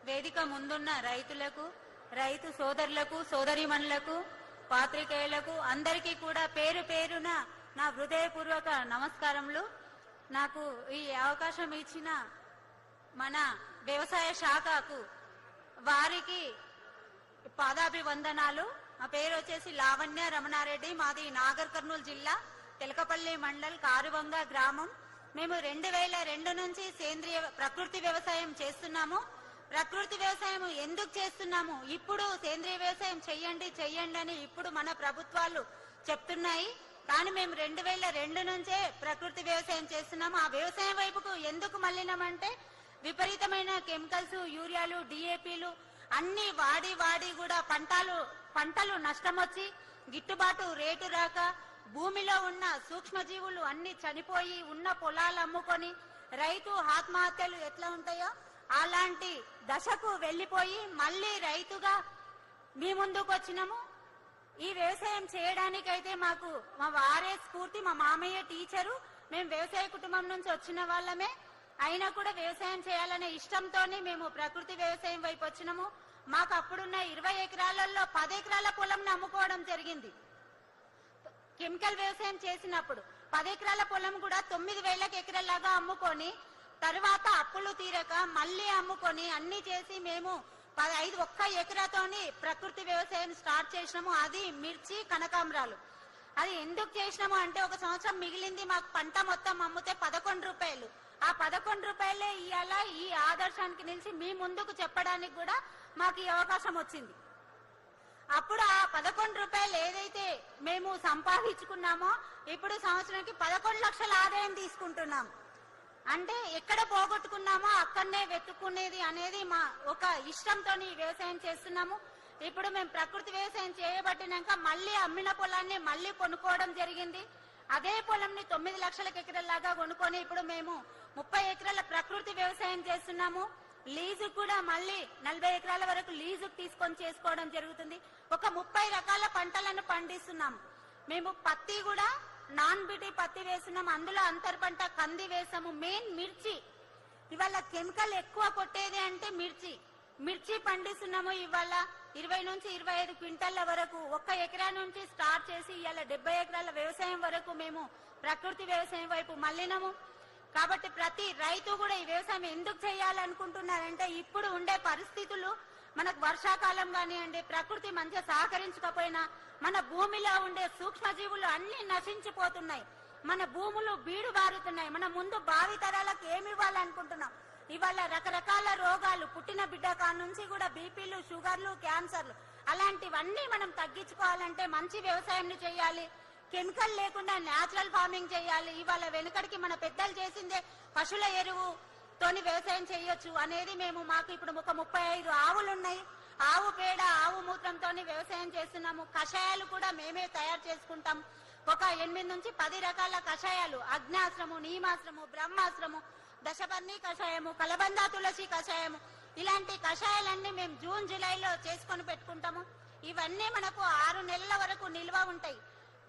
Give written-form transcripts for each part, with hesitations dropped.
వేదిక ముందున్న రైతులకు, రైతు సోదరులకు, సోదరీమణులకు, పాత్రికేయులకు అందరికీ కూడా పేరు పేరున నా హృదయపూర్వక నమస్కారములు. నాకు ఈ అవకాశం ఇచ్చిన మన వ్యవసాయ శాఖకు వారికి పాదాభివందనాలు. మా పేరు వచ్చేసి లావణ్య రమణారెడ్డి. మాది నాగర్ కర్నూలు జిల్లా తెలకపల్లి మండల్ కారువంగ గ్రామం. మేము 2002 నుంచి సేంద్రియ ప్రకృతి వ్యవసాయం చేస్తున్నాము. ప్రకృతి వ్యవసాయం ఎందుకు చేస్తున్నాము? ఇప్పుడు సేంద్రియ వ్యవసాయం చెయ్యండి అని ఇప్పుడు మన ప్రభుత్వాలు చెప్తున్నాయి. కానీ మేము 2002 నుంచే ప్రకృతి వ్యవసాయం చేస్తున్నాము. ఆ వ్యవసాయం వైపుకు ఎందుకు మళ్ళినామంటే విపరీతమైన కెమికల్స్, యూరియాలు, డిఏపీలు అన్ని వాడి కూడా పంటలు నష్టం వచ్చి గిట్టుబాటు రేటు రాక భూమిలో ఉన్న సూక్ష్మజీవులు అన్ని చనిపోయి ఉన్న పొలాలు అమ్ముకొని రైతు ఆత్మహత్యలు ఎట్లా ఉంటాయో అలాంటి దశకు వెళ్లిపోయి మళ్లీ రైతుగా మీ ముందుకు వచ్చినాము. ఈ వ్యవసాయం చేయడానికైతే మాకు మా వారే స్ఫూర్తి. మా మామయ్య టీచరు. మేము వ్యవసాయ కుటుంబం నుంచి వచ్చిన వాళ్ళమే. అయినా కూడా వ్యవసాయం చేయాలనే ఇష్టంతోనే మేము ప్రకృతి వ్యవసాయం వైపు వచ్చినాము. మాకు అప్పుడున్న 20 ఎకరాలలో 10 ఎకరాల పొలం అమ్ముకోవడం జరిగింది. కెమికల్ వ్యవసాయం చేసినప్పుడు 10 ఎకరాల పొలం కూడా 9,000 ఎకరాలాగా అమ్ముకొని తర్వాత అప్పులు తీరక మళ్లీ అమ్ముకొని అన్ని చేసి మేము 1 ఎకరాతోని ప్రకృతి వ్యవసాయం స్టార్ట్ చేసినాము. అది మిర్చి, కనకాంబరాలు. అది ఎందుకు చేసినాము అంటే ఒక సంవత్సరం మిగిలింది మాకు పంట మొత్తం అమ్మితే 11 రూపాయలు. ఆ 11 రూపాయలే ఇవాళ ఈ ఆదర్శానికి నిలిచి మీ ముందుకు చెప్పడానికి కూడా మాకు ఈ అవకాశం వచ్చింది. అప్పుడు ఆ 11 రూపాయలు ఏదైతే మేము సంపాదించుకున్నామో ఇప్పుడు సంవత్సరానికి 11 లక్షల ఆదాయం తీసుకుంటున్నాం. అంటే ఎక్కడ పోగొట్టుకున్నామో అక్కడనే వెతుక్కునేది అనేది మా ఒక ఇష్టంతో వ్యవసాయం చేస్తున్నాము. ఇప్పుడు మేము ప్రకృతి వ్యవసాయం చేయబట్టినాక మళ్లీ అమ్మిన పొలాన్ని మళ్లీ కొనుక్కోవడం జరిగింది. అదే పొలంని 9 లక్షల ఎకరాలాగా కొనుక్కొని ఇప్పుడు మేము 30 ఎకరాల ప్రకృతి వ్యవసాయం చేస్తున్నాము. లీజు కూడా మళ్లీ 40 ఎకరాల వరకు లీజుకు తీసుకొని చేసుకోవడం జరుగుతుంది. ఒక 30 రకాల పంటలను పండిస్తున్నాము. మేము పత్తి కూడా నాన్ బీటీ పత్తి వేస్తున్నాం. అందులో అంతర్ పంట కంది వేసాము. మెయిన్ మిర్చి. ఇవాళ కెమికల్ ఎక్కువ కొట్టేది అంటే మిర్చి పండిస్తున్నాము. ఇవాళ 20 నుంచి 25 క్వింటాల వరకు 1 ఎకరా నుంచి స్టార్ట్ చేసి ఇవాళ 70 ఎకరాల వ్యవసాయం వరకు మేము ప్రకృతి వ్యవసాయం వైపు మళ్ళినాము. కాబట్టి ప్రతి రైతు కూడా ఈ వ్యవసాయం ఎందుకు చేయాలనుకుంటున్నారంటే ఇప్పుడు ఉండే పరిస్థితులు మనకు వర్షాకాలం కానివ్వండి, ప్రకృతి మంచిగా సహకరించకపోయినా మన భూమిలో ఉండే సూక్ష్మజీవులు అన్ని నశించిపోతున్నాయి. మన భూములు బీడు బారుతున్నాయి. మన ముందు భావి తరాలకు ఏమి ఇవ్వాలనుకుంటున్నాం? ఇవాళ రకరకాల రోగాలు పుట్టిన బిడ్డ నుంచి కూడా బీపీలు, షుగర్లు, క్యాన్సర్లు అలాంటివన్నీ మనం తగ్గించుకోవాలంటే మంచి వ్యవసాయం చేయాలి. కెమికల్ లేకుండా న్యాచురల్ ఫార్మింగ్ చేయాలి. ఇవాళ వెనుకడికి మన పెద్దలు చేసిందే పశువుల ఎరువుతోని వ్యవసాయం చేయొచ్చు అనేది మాకు ఇప్పుడు ఒక 35 ఆవులు ఉన్నాయి. ఆవు పేడ, ఆవు మూత్రంతో వ్యవసాయం చేస్తున్నాము. కషాయాలు కూడా మేమే తయారు చేసుకుంటాం. ఒక 8 నుంచి 10 రకాల కషాయాలు, అగ్నాశ్రము, నీమాశ్రము, బ్రహ్మాశ్రము, దశపర్ణి కషాయము, కలబంద తులసి కషాయము, ఇలాంటి కషాయాలన్నీ మేము జూన్ జూలైలో చేసుకొని పెట్టుకుంటాము. ఇవన్నీ మనకు 6 నెలల వరకు నిల్వ ఉంటాయి.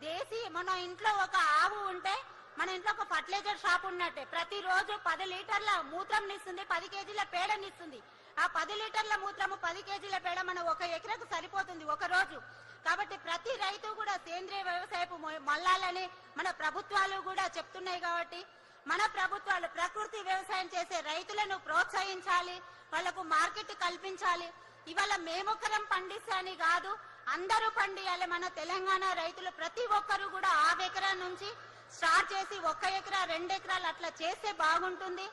దేశీ మన ఇంట్లో ఒక ఆవు ఉంటే మన ఇంట్లో ఒక ఫర్టిలైజర్ షాప్ ఉన్నట్టే. ప్రతిరోజు 10 లీటర్ల మూత్రం నిస్తుంది, 10 కేజీల పేడనిస్తుంది. ఆ 10 లీటర్ల మూత్రము, 10 కేజీల పేడ మన 1 ఎకరకు సరిపోతుంది ఒక రోజు. కాబట్టి ప్రతి రైతు కూడా సేంద్రియ వ్యవసాయపు మళ్ళాలని మన ప్రభుత్వాలు కూడా చెప్తున్నాయి. కాబట్టి మన ప్రభుత్వాలు ప్రకృతి వ్యవసాయం చేసే రైతులను ప్రోత్సహించాలి, వాళ్లకు మార్కెట్ కల్పించాలి. ఇవాళ మేమొక్కరం పండిస్తాని కాదు, అందరూ పండియాలి. మన తెలంగాణ రైతులు ప్రతి ఒక్కరు కూడా 1 ఎకరా నుంచి స్టార్ట్ చేసి 1 ఎకరా, 2 ఎకరాలు అట్లా చేస్తే బాగుంటుంది.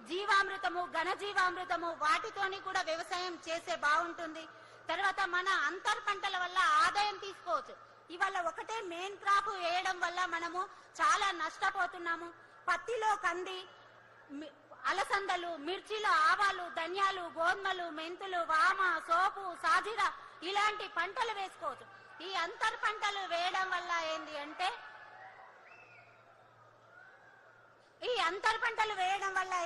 జీవామృతము, ఘనజీవామృతము వాటితోని కూడా వ్యవసాయం చేస్తే బాగుంటుంది. తర్వాత మన అంతర్ పంటల వల్ల ఆదాయం తీసుకోవచ్చు. ఇవాళ ఒకటే మెయిన్ క్రాప్ వేయడం వల్ల మనము చాలా నష్టపోతున్నాము. పత్తిలో కంది, అలసందలు, మిర్చిలో ఆవాలు, ధనియాలు, గోధుమలు, మెంతులు, వామ, సోపు, సాజీరా ఇలాంటి పంటలు వేసుకోవచ్చు. ఈ అంతర్ పంటలు వేయడం వల్ల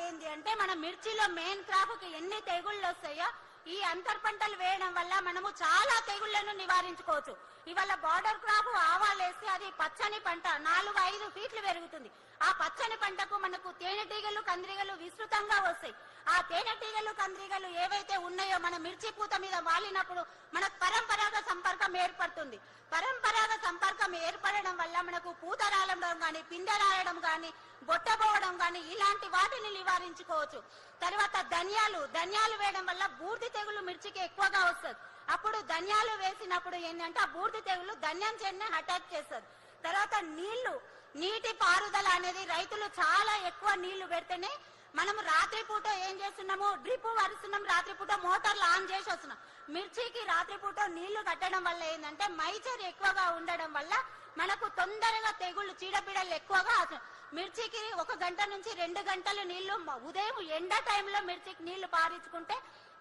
ఏంది అంటే మన మిర్చిలో మెయిన్ క్రాప్ కి ఎన్ని తెగుళ్ళు వస్తాయో ఈ అంతర్ పంటలు వేయడం వల్ల మనము చాలా తెగుళ్లను నివారించుకోవచ్చు. ఇవాళ బార్డర్ క్రాప్ ఆవాలేస్తే అది పచ్చని పంట 4-5 ఫీట్లు పెరుగుతుంది. ఆ పచ్చని పంటకు మనకు తేనెటీగలు కందిరీగలు విస్తృతంగా వస్తాయి. ఆ తేనెటీగలు కందిరీగలు ఏవైతే ఉన్నాయో మన మిర్చి పూత మీద వాలినప్పుడు మనకు పరంపరాగ సంపర్కం ఏర్పడుతుంది. పరంపరాగ సంపర్కం ఏర్పడడం వల్ల మనకు పూత రాలడం గాని, పిందె రాలడం గాని, బొట్టబోవడం గాని ఇలాంటి వాటిని నివారించుకోవచ్చు. తర్వాత ధనియాలు వేయడం వల్ల బూర్ది తెగులు మిర్చికి ఎక్కువగా వస్తుంది. అప్పుడు ధనియాలు వేసినప్పుడు ఏంటంటే ఆ బూర్ది తెగులు ధన్యం చేనే అటాక్ చేస్తుంది. తర్వాత నీటి పారుదల అనేది రైతులు చాలా ఎక్కువ నీళ్లు పెడితేనే మనం రాత్రిపూట ఏం చేస్తున్నాము, డ్రిప్ వరుస్తున్నాం, రాత్రిపూట మోటార్లు ఆన్ చేసి వస్తున్నాం. మిర్చికి రాత్రిపూట నీళ్లు కట్టడం వల్ల ఏంటంటే మైచర్ ఎక్కువగా ఉండడం వల్ల మనకు తొందరగా తెగుళ్ళు చీడపీడలు ఎక్కువగా మిర్చికి 1 గంట నుంచి 2 గంటలు నీళ్లు ఉదయం ఎండ టైంలో మిర్చికి నీళ్లు పారించుకుంటే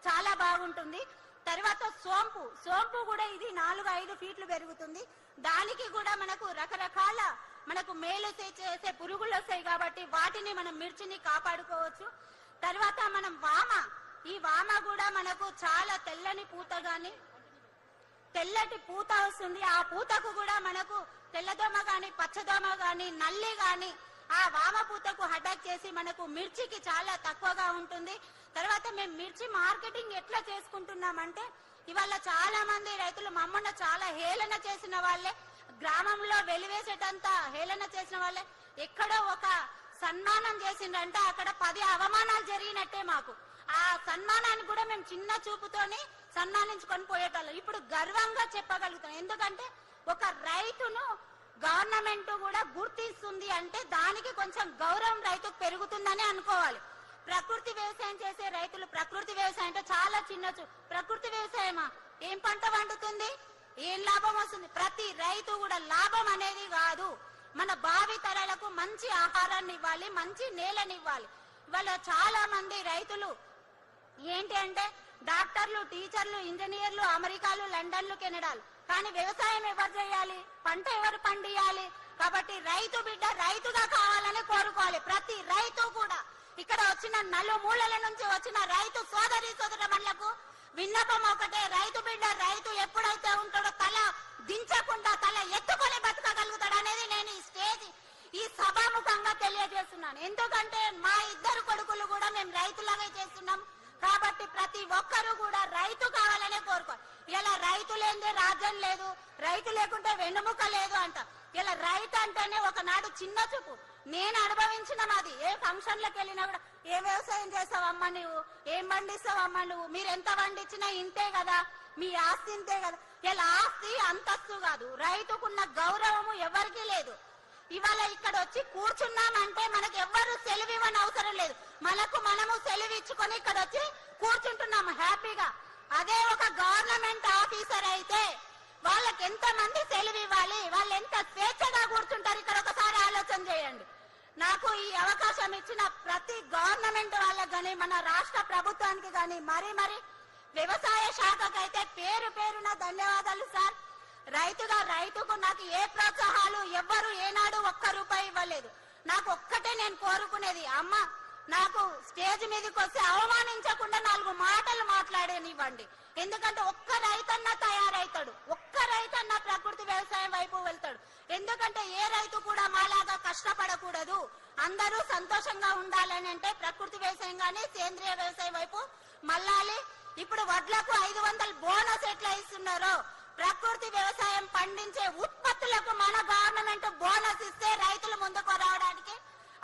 చాలా బాగుంటుంది. తర్వాత సోంపు కూడా ఇది 4-5 ఫీట్లు పెరుగుతుంది. దానికి కూడా మనకు రకరకాల మనకు మేలు చేసే పురుగులు వస్తాయి కాబట్టి వాటిని మనం మిర్చిని కాపాడుకోవచ్చు. తర్వాత మనం ఈ వామ కూడా మనకు చాలా తెల్లని పూత గాని తెల్లటి పూత వస్తుంది. ఆ పూతకు కూడా మనకు తెల్లదోమ గాని, పచ్చదోమ గాని, నల్లి గాని ఆ వామ పూతకు అటాక్ చేసి మనకు మిర్చికి చాలా తక్కువగా ఉంటుంది. తర్వాత మేము మిర్చి మార్కెటింగ్ ఎట్లా చేసుకుంటున్నామంటే ఇవాళ చాలా మంది రైతులు మమ్మల్ని చాలా హేళన చేసిన వాళ్ళే, గ్రామంలో వెలివేసేటంత హేళన చేసిన వాళ్ళే. ఎక్కడో ఒక సన్మానం చేసిందంటే అక్కడ 10 అవమానాలు జరిగినట్టే మాకు. ఆ సన్మానాన్ని కూడా మేము చిన్న చూపుతోని సన్మానించుకొని పోయేటోళ్ళం. ఇప్పుడు గర్వంగా చెప్పగలుగుతాం. ఎందుకంటే ఒక రైతును గవర్నమెంట్ కూడా గుర్తిస్తుంది అంటే దానికి కొంచెం గౌరవం రైతుకు పెరుగుతుందని అనుకోవాలి. ప్రకృతి వ్యవసాయం చేసే రైతులు ప్రకృతి వ్యవసాయం అంటే చాలా ప్రకృతి వ్యవసాయమా, ఏం పంట పండుతుంది, ఏం లాభం వస్తుంది? ప్రతి రైతు కూడా లాభం అనేది కాదు, మన భావి తరాలకు మంచి ఆహారాన్ని ఇవ్వాలి, మంచి నేలని ఇవ్వాలి. ఇవాళ చాలా మంది రైతులు ఏంటి అంటే డాక్టర్లు, టీచర్లు, ఇంజనీర్లు, అమెరికాలు, లండన్లు, కెనడాలు, కానీ వ్యవసాయం ఎవరు చేయాలి, పంట ఎవరు పండియాలి? కాబట్టి రైతు బిడ్డ రైతుగా కావాలని కోరుకోవాలి. ప్రతి రైతు కూడా ఇక్కడ వచ్చిన నలుమూలల నుంచి వచ్చిన రైతు సోదరులకు విన్నపం ఒకటే, రైతు బిడ్డ రైతు ఎప్పుడైతే ఉంటాడో తల దించకుండా తల ఎత్తుకొని బతకగలుగుతాడు అనేది నేను ఈ సభాముఖంగా తెలియజేస్తున్నాను. ఎందుకంటే మా 2 కొడుకులు కూడా మేము రైతులాగే చేస్తున్నాం కాబట్టి ప్రతి ఒక్కరు కూడా రైతు కావాలనే కోరుకోవాలి. ఇలా రైతు లేదే రాజ్యం లేదు, రైతు లేకుంటే వెన్నుముక లేదు అంట. ఇలా రైతు అంటేనే ఒకనాడు చిన్న చూపు. నేను అనుభవించిన మాది. ఏ ఫంక్షన్లకు వెళ్ళినా కూడా ఏ వ్యవసాయం చేస్తావమ్మా నువ్వు, ఏం పండిస్తావమ్మా నువ్వు, మీరు ఎంత పండించినా ఇంతే కదా, మీ ఆస్తి ఇంతే కదా. ఇలా ఆస్తి అంతస్తు కాదు, రైతుకున్న గౌరవము ఎవరికీ లేదు. ఇవాళ ఇక్కడ వచ్చి కూర్చున్నామంటే మనకు ఎవ్వరు సెలవు ఇవ్వని అవసరం లేదు, మనము సెలవు ఇచ్చుకొని ఇక్కడ వచ్చి కూర్చుంటున్నాము హ్యాపీగా. అదే ఒక గవర్నమెంట్ ఆఫీసర్ అయితే వాళ్ళకి ఎంత మంది సెలవు ఇవ్వాలి, వాళ్ళు ఎంత స్వేచ్ఛగా కూర్చుంటారు ఇక్కడ ఒకసారి ఆలోచన చేయండి. నాకు ఈ అవకాశం ఇచ్చిన ప్రతి గవర్నమెంట్ వాళ్ళకి గాని, మన రాష్ట్ర ప్రభుత్వానికి గాని, మరి వ్యవసాయ శాఖకైతే పేరున ధన్యవాదాలు సార్. రైతుకు నాకు ఏ ప్రోత్సాహాలు ఎవ్వరు ఏనాడు 1 రూపాయి ఇవ్వలేదు. నాకు ఒక్కటే నేను కోరుకునేది, అమ్మ నాకు స్టేజ్ మీదకి వస్తే అవమానించకుండా 4 మాటలు మాట్లాడనివ్వండి. ఎందుకంటే ఒక్క రైతన్న తయారైతాడు, ఒక్క రైతన్న ప్రకృతి వ్యవసాయం వైపు వెళ్తాడు. ఎందుకంటే ఏ రైతు కూడా మాలాగా కష్టపడకూడదు, అందరూ సంతోషంగా ఉండాలని అంటే ప్రకృతి వ్యవసాయం గానీ సేంద్రియ వ్యవసాయం వైపు మళ్ళాలి. ఇప్పుడు వడ్లకు 500 బోనస్ ఎట్లా ఇస్తున్నారో ప్రకృతి వ్యవసాయం పండించే ఉత్పత్తులకు మన గవర్నమెంట్ బోనస్ ఇస్తే రైతులు ముందుకు రావడానికి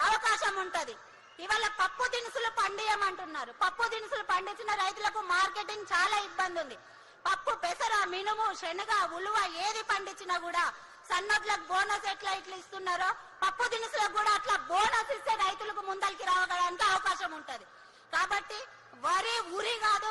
అవకాశం ఉంటది. ఇవాళ పప్పు దినుసులు పండియమంటున్నారు. పప్పు దినుసులు పండించిన రైతులకు మార్కెటింగ్ చాలా ఇబ్బంది ఉంది. పప్పు, పెసర, మినుము, శనగ, ఉలువ ఏది పండించినా కూడా సన్నోట్లకు బోనస్ ఎట్లా ఇస్తున్నారో పప్పు దినుసులకు కూడా అట్లా బోనస్ ఇస్తే రైతులకు ముందరికి రావడానికి అవకాశం ఉంటది. కాబట్టి వరి ఉరి కాదు,